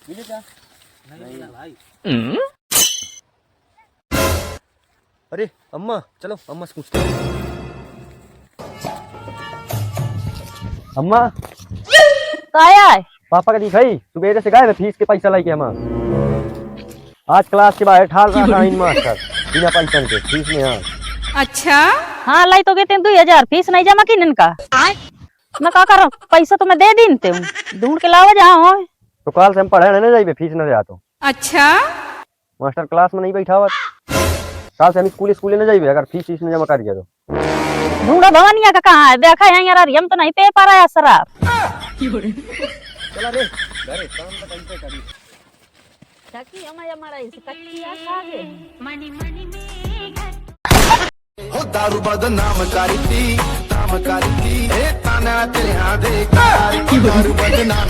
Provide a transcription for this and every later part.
मिले क्या? नहीं मिला भाई। अरे अम्मा, चलो अम्मा से पूछते हैं। अम्मा काया है? पापा का दिखाई सुबह से गए फीस के पैसा लाई के अम्मा आज क्लास के बाहर ठाल रहा था इन मास्टर बिना पैसा के फीस में। हाँ अच्छा हाँ लाई तो कहते 2000 फीस नहीं जमा की इनका। मैं क्या करूं, पैसा तो मैं दे दीनते हूँ, ढूंढ के लावा जहाँ हो। तो कल से हम पढ़े ना जाइए फीस न दे तो अच्छा मास्टर क्लास में नहीं बैठा हुआ। कल से हम स्कूल न जाइए अगर फीस न जमा कर दिया तो। ढूंढो भवानिया का कहाँ है, देखा है यार, हम तो नहीं पे पा रहा है शराब। चला रे घरे काम तो कैसे करी ताकि हमारा इस कच्चिया खागे हो दारू बदनाम करती ए ताना तेरे हां दे दारू बदनाम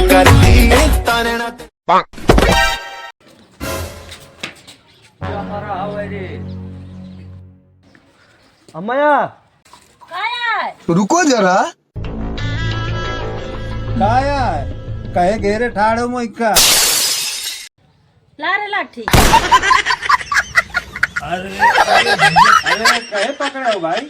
करती ए ताने ना अम्माया रुको जरा काया कहे घेरे ठाड़ो मोइका ला रे लाठी। अरे कहे पकड़े हो भाई